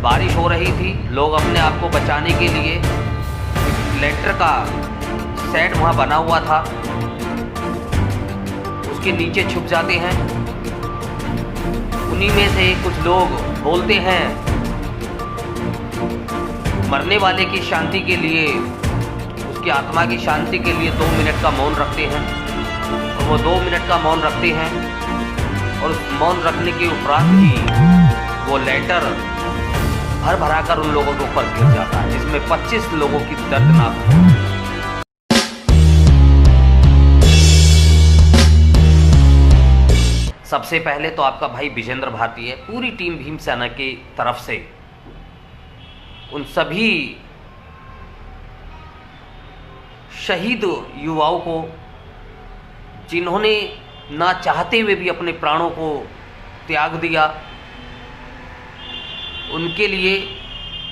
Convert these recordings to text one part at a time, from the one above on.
बारिश हो रही थी, लोग अपने आप को बचाने के लिए लेंटर का सेट वहाँ बना हुआ था, उसके नीचे छुप जाते हैं। उन्हीं में से कुछ लोग बोलते हैं, मरने वाले की शांति के लिए, उसकी आत्मा की शांति के लिए 2 मिनट का मौन रखते हैं। और वो 2 मिनट का मौन रखते हैं और उस मौन रखने के उपरांत ही वो लेटर भर भरा कर उन लोगों के ऊपर गिर जाता है, जिसमें 25 लोगों की दर्दनाक मौत। सबसे पहले तो आपका भाई विजेंद्र भारती है, पूरी टीम भीमसेना की तरफ से उन सभी शहीद युवाओं को, जिन्होंने ना चाहते हुए भी अपने प्राणों को त्याग दिया, उनके लिए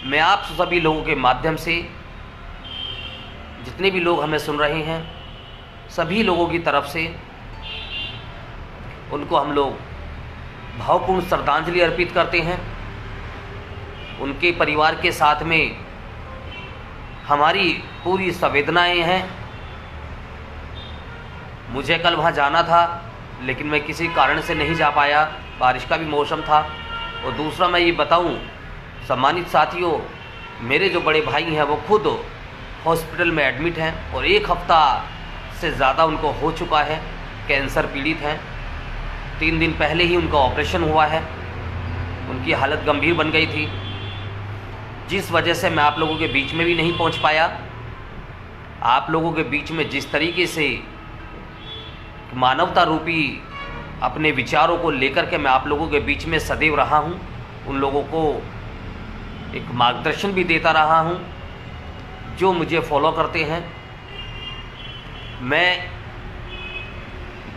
मैं आप सभी लोगों के माध्यम से, जितने भी लोग हमें सुन रहे हैं, सभी लोगों की तरफ से उनको हम लोग भावपूर्ण श्रद्धांजलि अर्पित करते हैं। उनके परिवार के साथ में हमारी पूरी संवेदनाएं हैं। मुझे कल वहाँ जाना था, लेकिन मैं किसी कारण से नहीं जा पाया, बारिश का भी मौसम था। और दूसरा मैं ये बताऊं, सम्मानित साथियों, मेरे जो बड़े भाई हैं वो खुद हॉस्पिटल में एडमिट हैं और 1 हफ्ता से ज़्यादा उनको हो चुका है, कैंसर पीड़ित हैं। 3 दिन पहले ही उनका ऑपरेशन हुआ है, उनकी हालत गंभीर बन गई थी, जिस वजह से मैं आप लोगों के बीच में भी नहीं पहुंच पाया। आप लोगों के बीच में जिस तरीके से मानवता रूपी अपने विचारों को लेकर के मैं आप लोगों के बीच में सदैव रहा हूं, उन लोगों को एक मार्गदर्शन भी देता रहा हूं जो मुझे फॉलो करते हैं। मैं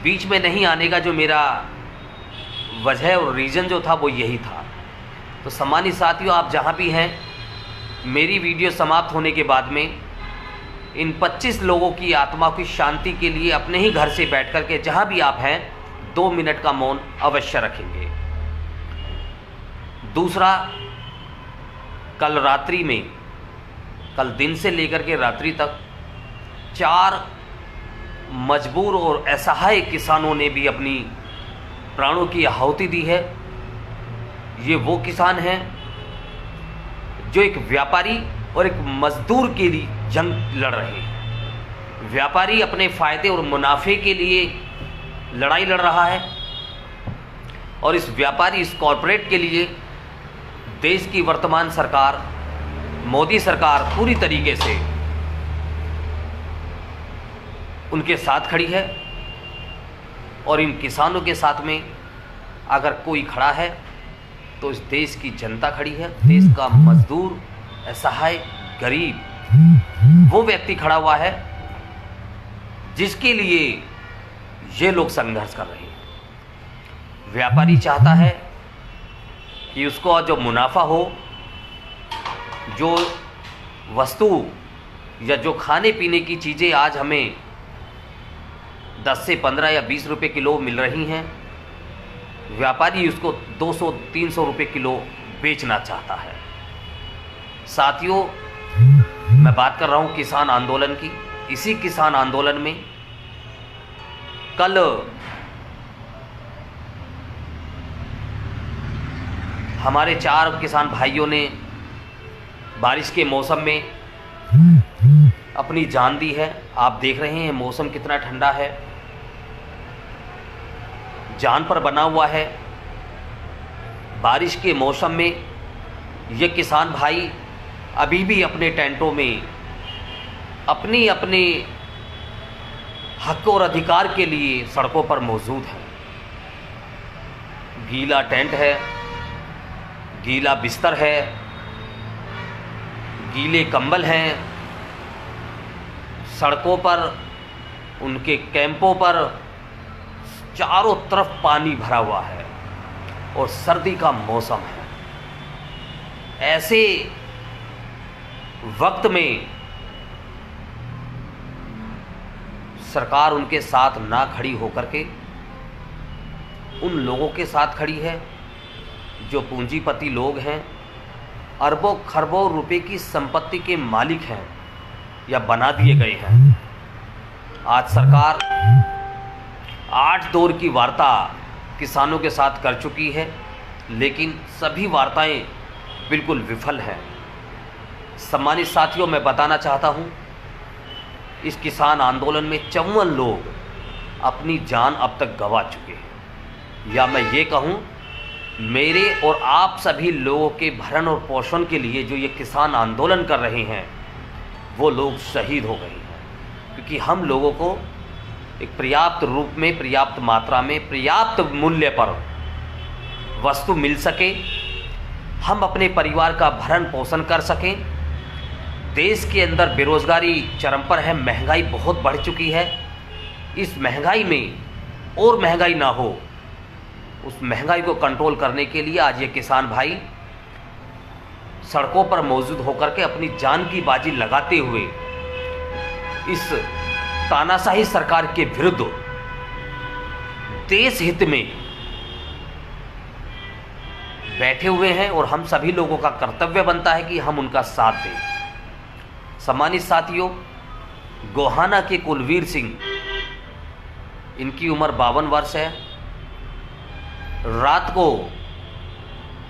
बीच में नहीं आने का जो मेरा वजह और रीज़न जो था वो यही था। तो सम्मानित साथियों, आप जहाँ भी हैं, मेरी वीडियो समाप्त होने के बाद में इन 25 लोगों की आत्मा की शांति के लिए अपने ही घर से बैठ कर के जहाँ भी आप हैं 2 मिनट का मौन अवश्य रखेंगे। दूसरा, कल रात्रि में, कल दिन से लेकर के रात्रि तक 4 मजबूर और असहाय किसानों ने भी अपनी प्राणों की आहुति दी है। ये वो किसान हैं जो एक व्यापारी और एक मजदूर के लिए जंग लड़ रहे हैं। व्यापारी अपने फ़ायदे और मुनाफे के लिए लड़ाई लड़ रहा है और इस व्यापारी, इस कॉरपोरेट के लिए देश की वर्तमान सरकार, मोदी सरकार पूरी तरीके से उनके साथ खड़ी है। और इन किसानों के साथ में अगर कोई खड़ा है तो इस देश की जनता खड़ी है, देश का मजदूर, असहाय, गरीब, वो व्यक्ति खड़ा हुआ है जिसके लिए ये लोग संघर्ष कर रहे हैं। व्यापारी चाहता है कि उसको जो मुनाफा हो, जो वस्तु या जो खाने पीने की चीज़ें आज हमें 10 से 15 या 20 रुपए किलो मिल रही हैं, व्यापारी उसको 200-300 रुपए किलो बेचना चाहता है। साथियों, मैं बात कर रहा हूं किसान आंदोलन की। इसी किसान आंदोलन में कल हमारे 4 किसान भाइयों ने बारिश के मौसम में अपनी जान दी है। आप देख रहे हैं मौसम कितना ठंडा है, जान पर बना हुआ है। बारिश के मौसम में ये किसान भाई अभी भी अपने टेंटों में अपनी अपने हक और अधिकार के लिए सड़कों पर मौजूद हैं। गीला टेंट है, गीला बिस्तर है, गीले कंबल हैं। सड़कों पर, उनके कैंपों पर चारों तरफ पानी भरा हुआ है और सर्दी का मौसम है। ऐसे वक्त में सरकार उनके साथ ना खड़ी होकर के उन लोगों के साथ खड़ी है जो पूंजीपति लोग हैं, अरबों खरबों रुपए की संपत्ति के मालिक हैं या बना दिए गए हैं। आज सरकार 8 दौर की वार्ता किसानों के साथ कर चुकी है, लेकिन सभी वार्ताएं बिल्कुल विफल हैं। सम्मानित साथियों, मैं बताना चाहता हूं, इस किसान आंदोलन में 54 लोग अपनी जान अब तक गंवा चुके हैं, या मैं ये कहूं, मेरे और आप सभी लोगों के भरण और पोषण के लिए जो ये किसान आंदोलन कर रहे हैं वो लोग शहीद हो गए हैं, क्योंकि हम लोगों को एक पर्याप्त रूप में, पर्याप्त मात्रा में, पर्याप्त मूल्य पर वस्तु मिल सके, हम अपने परिवार का भरण पोषण कर सकें। देश के अंदर बेरोजगारी चरम पर है, महंगाई बहुत बढ़ चुकी है। इस महंगाई में और महंगाई ना हो, उस महंगाई को कंट्रोल करने के लिए आज ये किसान भाई सड़कों पर मौजूद होकर के अपनी जान की बाजी लगाते हुए इस तानाशाही सरकार के विरुद्ध देश हित में बैठे हुए हैं, और हम सभी लोगों का कर्तव्य बनता है कि हम उनका साथ दें। सम्मानित साथियों, गोहाना के कुलवीर सिंह, इनकी उम्र 52 वर्ष है। रात को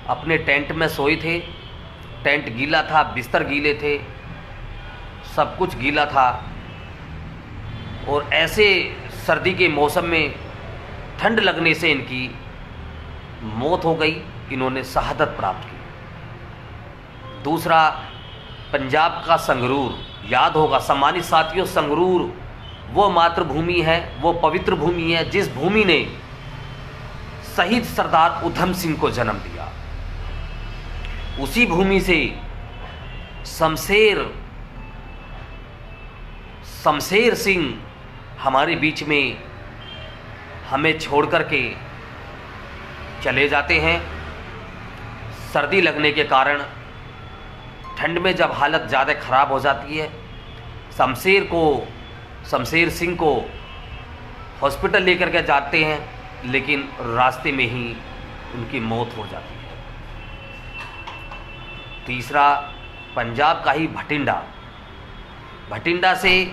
अपने टेंट में सोए थे। टेंट गीला था, बिस्तर गीले थे, सब कुछ गीला था, और ऐसे सर्दी के मौसम में ठंड लगने से इनकी मौत हो गई। इन्होंने शहादत प्राप्त की। दूसरा, पंजाब का संगरूर, याद होगा सम्मानित साथियों, संगरूर वो मातृभूमि है, वो पवित्र भूमि है जिस भूमि ने शहीद सरदार उधम सिंह को जन्म दिया। उसी भूमि से शमशेर सिंह हमारे बीच में हमें छोड़ करके चले जाते हैं। सर्दी लगने के कारण, ठंड में जब हालत ज़्यादा ख़राब हो जाती है, शमशेर सिंह को हॉस्पिटल लेकर के जाते हैं, लेकिन रास्ते में ही उनकी मौत हो जाती है। तीसरा, पंजाब का ही भटिंडा से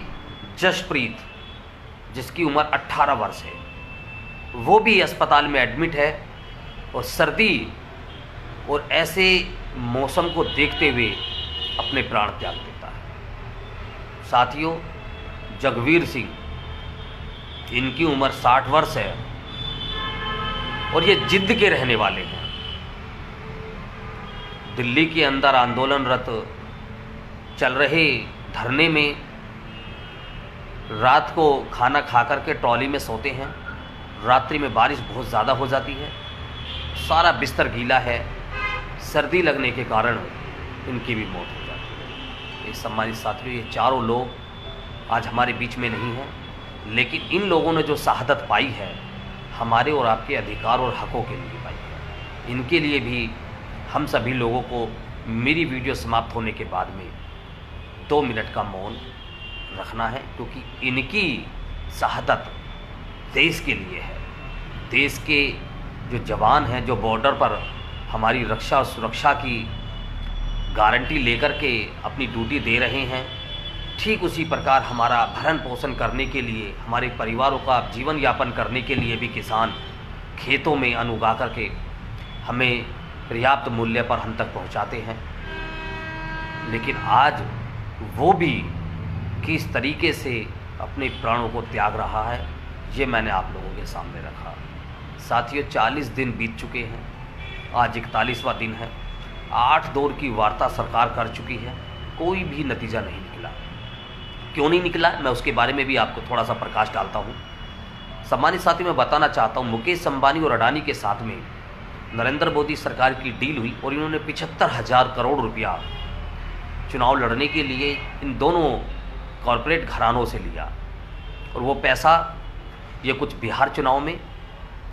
जशप्रीत, जिसकी उम्र 18 वर्ष है, वो भी अस्पताल में एडमिट है और सर्दी और ऐसे मौसम को देखते हुए अपने प्राण त्याग देता है। साथियों, जगवीर सिंह, इनकी उम्र 60 वर्ष है और ये जिद्द के रहने वाले हैं। दिल्ली के अंदर आंदोलनरत चल रहे धरने में रात को खाना खा करके ट्रॉली में सोते हैं। रात्रि में बारिश बहुत ज़्यादा हो जाती है, सारा बिस्तर गीला है, सर्दी लगने के कारण इनकी भी मौत हो जाती है। ये सम्मानित साथियों, ये चारों लोग आज हमारे बीच में नहीं हैं, लेकिन इन लोगों ने जो शहादत पाई है, हमारे और आपके अधिकार और हकों के लिए पाई है। इनके लिए भी हम सभी लोगों को मेरी वीडियो समाप्त होने के बाद में 2 मिनट का मौन रखना है, क्योंकि इनकी शहादत देश के लिए है। देश के जो जवान हैं, जो बॉर्डर पर हमारी रक्षा और सुरक्षा की गारंटी लेकर के अपनी ड्यूटी दे रहे हैं, ठीक उसी प्रकार हमारा भरण पोषण करने के लिए, हमारे परिवारों का जीवन यापन करने के लिए भी किसान खेतों में अन्न उगा करके हमें पर्याप्त मूल्य पर हम तक पहुंचाते हैं। लेकिन आज वो भी किस तरीके से अपने प्राणों को त्याग रहा है, ये मैंने आप लोगों के सामने रखा। साथियों, 40 दिन बीत चुके हैं, आज 41वां दिन है। 8 दौर की वार्ता सरकार कर चुकी है, कोई भी नतीजा नहीं निकला। क्यों नहीं निकला, मैं उसके बारे में भी आपको थोड़ा सा प्रकाश डालता हूँ। सम्मानित साथी, मैं बताना चाहता हूँ, मुकेश अंबानी और अडानी के साथ में नरेंद्र मोदी सरकार की डील हुई और इन्होंने 75,000 करोड़ रुपया चुनाव लड़ने के लिए इन दोनों कॉरपोरेट घरानों से लिया, और वो पैसा ये कुछ बिहार चुनाव में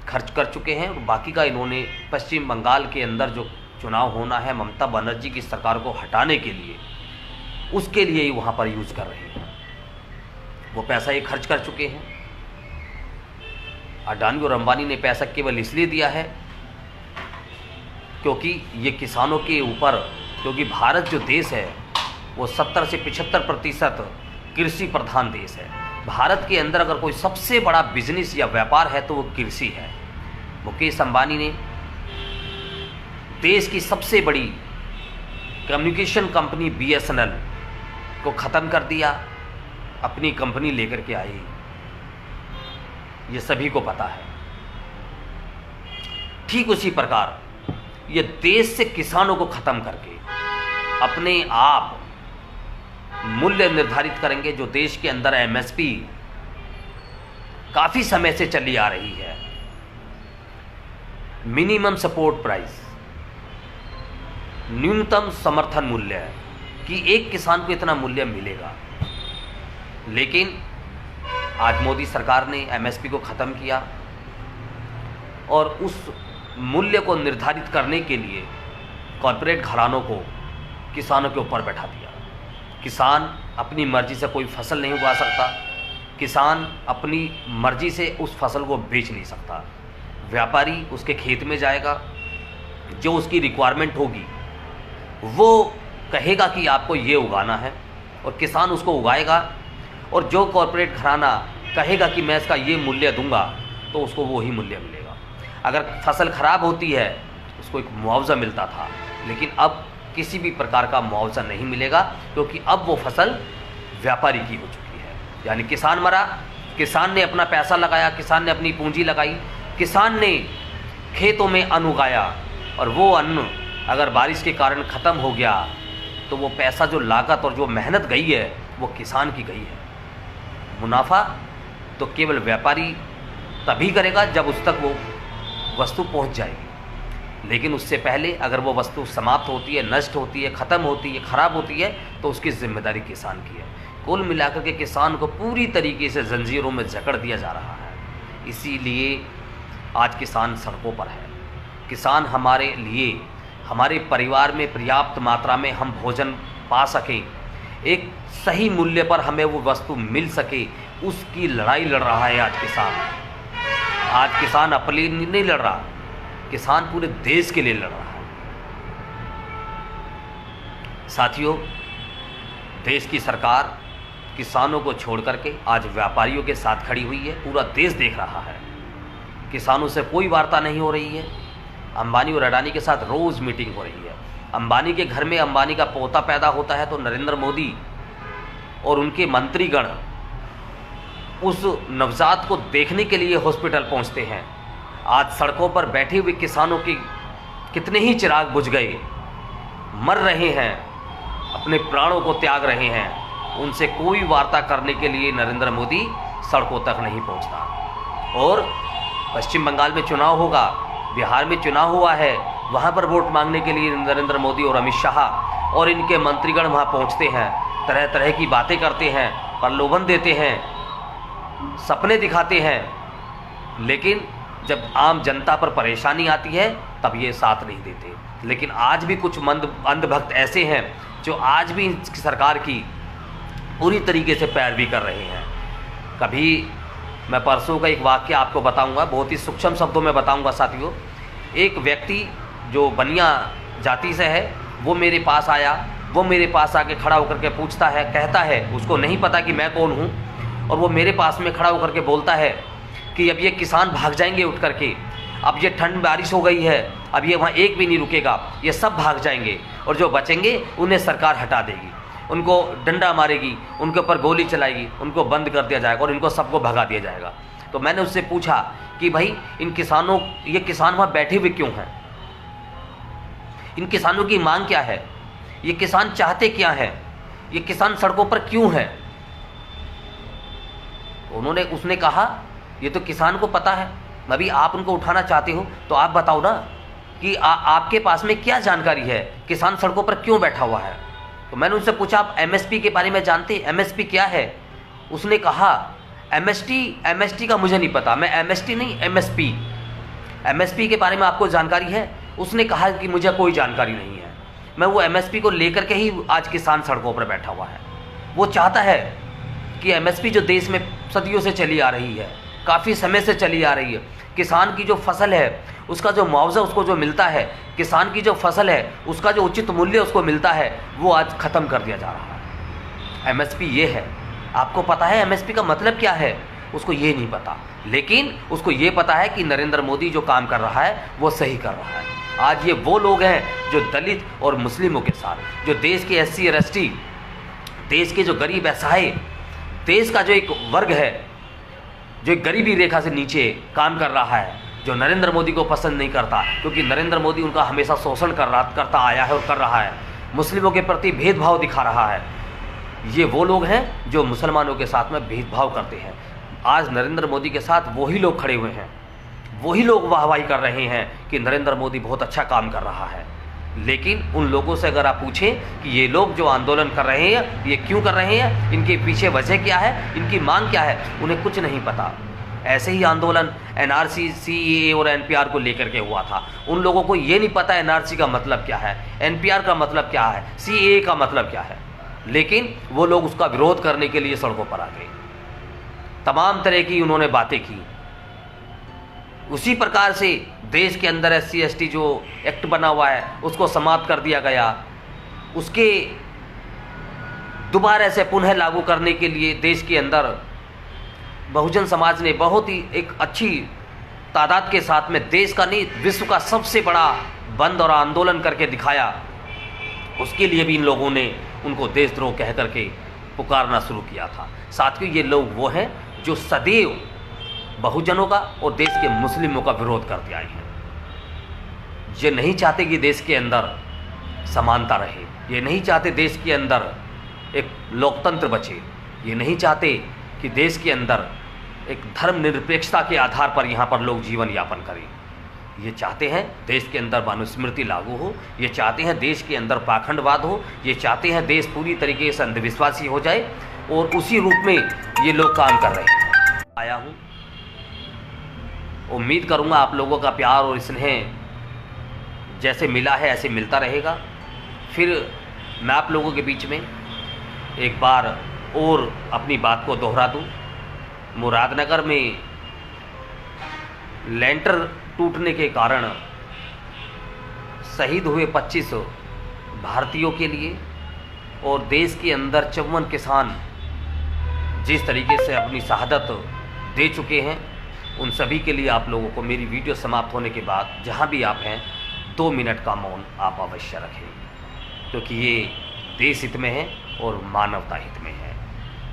खर्च कर चुके हैं, और बाकी का इन्होंने पश्चिम बंगाल के अंदर जो चुनाव होना है ममता बनर्जी की सरकार को हटाने के लिए, उसके लिए ही वहाँ पर यूज कर रहे हैं। वो पैसा ये खर्च कर चुके हैं। अडानी और अंबानी ने पैसा केवल इसलिए दिया है क्योंकि ये किसानों के ऊपर क्योंकि भारत जो देश है वो 70 से 75% कृषि प्रधान देश है। भारत के अंदर अगर कोई सबसे बड़ा बिजनेस या व्यापार है तो वो कृषि है। मुकेश अंबानी ने देश की सबसे बड़ी कम्युनिकेशन कंपनी BSNL को ख़त्म कर दिया, अपनी कंपनी लेकर के आई, ये सभी को पता है। ठीक उसी प्रकार ये देश से किसानों को ख़त्म करके अपने आप मूल्य निर्धारित करेंगे, जो देश के अंदर MSP काफ़ी समय से चली आ रही है, मिनिमम सपोर्ट प्राइस, न्यूनतम समर्थन मूल्य है कि एक किसान को इतना मूल्य मिलेगा। लेकिन आज मोदी सरकार ने MSP को ख़त्म किया और उस मूल्य को निर्धारित करने के लिए कॉर्पोरेट घरानों को किसानों के ऊपर बैठा दिया। किसान अपनी मर्जी से कोई फसल नहीं उगा सकता, किसान अपनी मर्जी से उस फसल को बेच नहीं सकता। व्यापारी उसके खेत में जाएगा, जो उसकी रिक्वायरमेंट होगी वो कहेगा कि आपको ये उगाना है, और किसान उसको उगाएगा, और जो कॉर्पोरेट घराना कहेगा कि मैं इसका ये मूल्य दूंगा तो उसको वही मूल्य मिलेगा। अगर फसल खराब होती है उसको एक मुआवजा मिलता था, लेकिन अब किसी भी प्रकार का मुआवजा नहीं मिलेगा, क्योंकि अब वो फसल व्यापारी की हो चुकी है। यानी किसान मरा, किसान ने अपना पैसा लगाया, किसान ने अपनी पूंजी लगाई, किसान ने खेतों में अन्न उगाया, और वो अन्न अगर बारिश के कारण ख़त्म हो गया तो वो पैसा, जो लागत और जो मेहनत गई है वो किसान की गई है। मुनाफा तो केवल व्यापारी तभी करेगा जब उस तक वो वस्तु पहुंच जाएगी, लेकिन उससे पहले अगर वो वस्तु समाप्त होती है, नष्ट होती है, ख़त्म होती है, ख़राब होती है, तो उसकी जिम्मेदारी किसान की है। कुल मिलाकर के किसान को पूरी तरीके से जंजीरों में जकड़ दिया जा रहा है। इसीलिए आज किसान सड़कों पर है। किसान हमारे लिए, हमारे परिवार में पर्याप्त मात्रा में हम भोजन पा सकें, एक सही मूल्य पर हमें वो वस्तु मिल सके, उसकी लड़ाई लड़ रहा है आज किसान। आज किसान अपने लिए नहीं लड़ रहा, किसान पूरे देश के लिए लड़ रहा है। साथियों, देश की सरकार किसानों को छोड़ करके आज व्यापारियों के साथ खड़ी हुई है। पूरा देश देख रहा है, किसानों से कोई वार्ता नहीं हो रही है। अंबानी और अडानी के साथ रोज़ मीटिंग हो रही है। अंबानी के घर में अंबानी का पोता पैदा होता है तो नरेंद्र मोदी और उनके मंत्रीगण उस नवजात को देखने के लिए हॉस्पिटल पहुंचते हैं। आज सड़कों पर बैठे हुए किसानों के कितने ही चिराग बुझ गए, मर रहे हैं, अपने प्राणों को त्याग रहे हैं। उनसे कोई वार्ता करने के लिए नरेंद्र मोदी सड़कों तक नहीं पहुंचता। और पश्चिम बंगाल में चुनाव होगा, बिहार में चुनाव हुआ है, वहाँ पर वोट मांगने के लिए नरेंद्र मोदी और अमित शाह और इनके मंत्रीगण वहाँ पहुँचते हैं, तरह तरह की बातें करते हैं, प्रलोभन देते हैं, सपने दिखाते हैं। लेकिन जब आम जनता पर परेशानी आती है तब ये साथ नहीं देते। लेकिन आज भी कुछ अंधभक्त ऐसे हैं जो आज भी सरकार की पूरी तरीके से पैरवी कर रहे हैं। कभी मैं परसों का एक वाक्य आपको बताऊंगा, बहुत ही सूक्ष्म शब्दों में बताऊंगा साथियों। एक व्यक्ति जो बनिया जाति से है वो मेरे पास आया, वो मेरे पास आके खड़ा होकर के पूछता है, कहता है, उसको नहीं पता कि मैं कौन हूँ, और वो मेरे पास में खड़ा होकर के बोलता है कि अब ये किसान भाग जाएंगे उठ करके, अब ये ठंड बारिश हो गई है, अब ये वहाँ एक भी नहीं रुकेगा, ये सब भाग जाएंगे, और जो बचेंगे उन्हें सरकार हटा देगी, उनको डंडा मारेगी, उनके ऊपर गोली चलाएगी, उनको बंद कर दिया जाएगा और इनको सबको भगा दिया जाएगा। तो मैंने उससे पूछा कि भाई इन किसानों, ये किसान वहाँ बैठे हुए क्यों हैं, इन किसानों की मांग क्या है, ये किसान चाहते क्या है, ये किसान सड़कों पर क्यों है। उसने कहा ये तो किसान को पता है, अभी आप उनको उठाना चाहते हो तो आप बताओ ना कि आपके पास में क्या जानकारी है, किसान सड़कों पर क्यों बैठा हुआ है। तो मैंने उनसे पूछा आप MSP के बारे में जानते हैं, MSP क्या है। उसने कहा MST का मुझे नहीं पता, मैं MST नहीं MSP के बारे में आपको जानकारी है। उसने कहा कि मुझे कोई जानकारी नहीं है। मैं वो MSP को लेकर के ही आज किसान सड़कों पर बैठा हुआ है। वो चाहता है कि MSP जो देश में सदियों से चली आ रही है, काफ़ी समय से चली आ रही है, किसान की जो फसल है उसका जो मुआवजा उसको जो मिलता है, किसान की जो फसल है उसका जो उचित मूल्य उसको मिलता है, वो आज ख़त्म कर दिया जा रहा है। एमएसपी ये है। आपको पता है एमएसपी का मतलब क्या है? उसको ये नहीं पता, लेकिन उसको ये पता है कि नरेंद्र मोदी जो काम कर रहा है वो सही कर रहा है। आज ये वो लोग हैं जो दलित और मुस्लिमों के साथ, जो देश के SC और ST, देश के जो गरीब असहाय, देश का जो एक वर्ग है जो एक गरीबी रेखा से नीचे काम कर रहा है, जो नरेंद्र मोदी को पसंद नहीं करता, क्योंकि नरेंद्र मोदी उनका हमेशा शोषण करता आया है और कर रहा है, मुस्लिमों के प्रति भेदभाव दिखा रहा है। ये वो लोग हैं जो मुसलमानों के साथ में भेदभाव करते हैं। आज नरेंद्र मोदी के साथ वही लोग खड़े हुए हैं, वही लोग वाहवाही कर रहे हैं कि नरेंद्र मोदी बहुत अच्छा काम कर रहा है। लेकिन उन लोगों से अगर आप पूछें कि ये लोग जो आंदोलन कर रहे हैं ये क्यों कर रहे हैं, इनके पीछे वजह क्या है, इनकी मांग क्या है, उन्हें कुछ नहीं पता। ऐसे ही आंदोलन NRC, CAA और NPR को लेकर के हुआ था। उन लोगों को ये नहीं पता NRC का मतलब क्या है, NPR का मतलब क्या है, CAA का मतलब क्या है, लेकिन वो लोग उसका विरोध करने के लिए सड़कों पर आ गए। तमाम तरह की उन्होंने बातें की। उसी प्रकार से देश के अंदर SC ST जो एक्ट बना हुआ है उसको समाप्त कर दिया गया। उसके दोबारा से पुनः लागू करने के लिए देश के अंदर बहुजन समाज ने बहुत ही एक अच्छी तादाद के साथ में देश का नहीं विश्व का सबसे बड़ा बंद और आंदोलन करके दिखाया। उसके लिए भी इन लोगों ने उनको देशद्रोह कह करके पुकारना शुरू किया था। साथियों, ये लोग वो हैं जो सदैव बहुजनों का और देश के मुस्लिमों का विरोध करते आए हैं। ये नहीं चाहते कि देश के अंदर समानता रहे, ये नहीं चाहते देश के अंदर एक लोकतंत्र बचे, ये नहीं चाहते कि देश के अंदर एक धर्मनिरपेक्षता के आधार पर यहाँ पर लोग जीवन यापन करें। ये चाहते हैं देश के अंदर मनुस्मृति लागू हो, ये चाहते हैं देश के अंदर पाखंडवाद हो, ये चाहते हैं देश पूरी तरीके से अंधविश्वासी हो जाए, और उसी रूप में ये लोग काम कर रहे हैं। आया हूँ, उम्मीद करूँगा आप लोगों का प्यार और स्नेह जैसे मिला है ऐसे मिलता रहेगा। फिर मैं आप लोगों के बीच में एक बार और अपनी बात को दोहरा दूँ। मुरादनगर में लेंटर टूटने के कारण शहीद हुए 25 भारतीयों के लिए और देश के अंदर 54 किसान जिस तरीके से अपनी शहादत दे चुके हैं, उन सभी के लिए आप लोगों को मेरी वीडियो समाप्त होने के बाद जहां भी आप हैं 2 मिनट का मौन आप अवश्य रखें, क्योंकि ये देश हित में है और मानवता हित में है।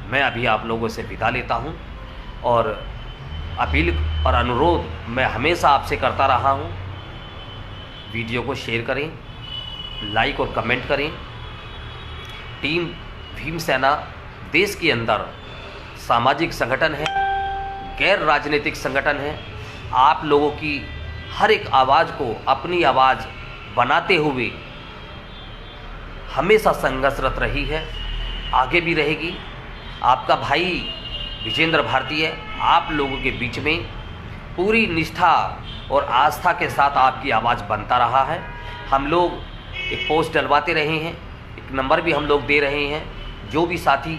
मैं अभी आप लोगों से विदा लेता हूं और अपील और अनुरोध मैं हमेशा आपसे करता रहा हूं, वीडियो को शेयर करें, लाइक और कमेंट करें। टीम भीम सेना देश के अंदर सामाजिक संगठन है, गैर राजनीतिक संगठन है। आप लोगों की हर एक आवाज़ को अपनी आवाज़ बनाते हुए हमेशा संघर्षरत रही है, आगे भी रहेगी। आपका भाई विजेंद्र भारती आप लोगों के बीच में पूरी निष्ठा और आस्था के साथ आपकी आवाज़ बनता रहा है। हम लोग एक पोस्ट डलवाते रहे हैं, एक नंबर भी हम लोग दे रहे हैं। जो भी साथी,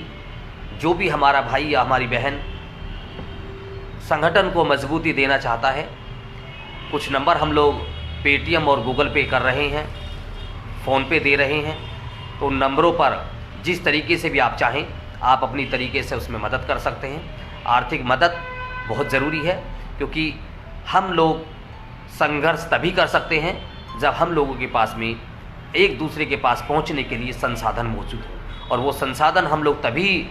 जो भी हमारा भाई या हमारी बहन संगठन को मजबूती देना चाहता है, कुछ नंबर हम लोग पेटीएम और गूगल पे कर रहे हैं, फ़ोनपे दे रहे हैं। तो उन नंबरों पर जिस तरीके से भी आप चाहें आप अपनी तरीके से उसमें मदद कर सकते हैं। आर्थिक मदद बहुत ज़रूरी है, क्योंकि हम लोग संघर्ष तभी कर सकते हैं जब हम लोगों के पास में एक दूसरे के पास पहुंचने के लिए संसाधन मौजूद हो, और वो संसाधन हम लोग तभी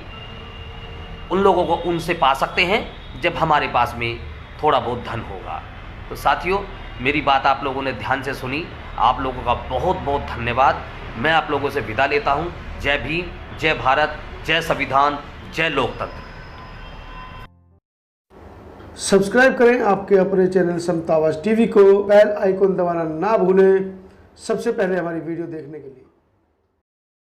उन लोगों को उनसे पा सकते हैं जब हमारे पास में थोड़ा बहुत धन होगा। तो साथियों, मेरी बात आप लोगों ने ध्यान से सुनी, आप लोगों का बहुत बहुत धन्यवाद। मैं आप लोगों से विदा लेता हूं। जय भीम, जय भारत, जय संविधान, जय लोकतंत्र। सब्सक्राइब करें आपके अपने चैनल समता आवाज़ टीवी को, बेल आइकन दबाना ना भूलें सबसे पहले हमारी वीडियो देखने के लिए।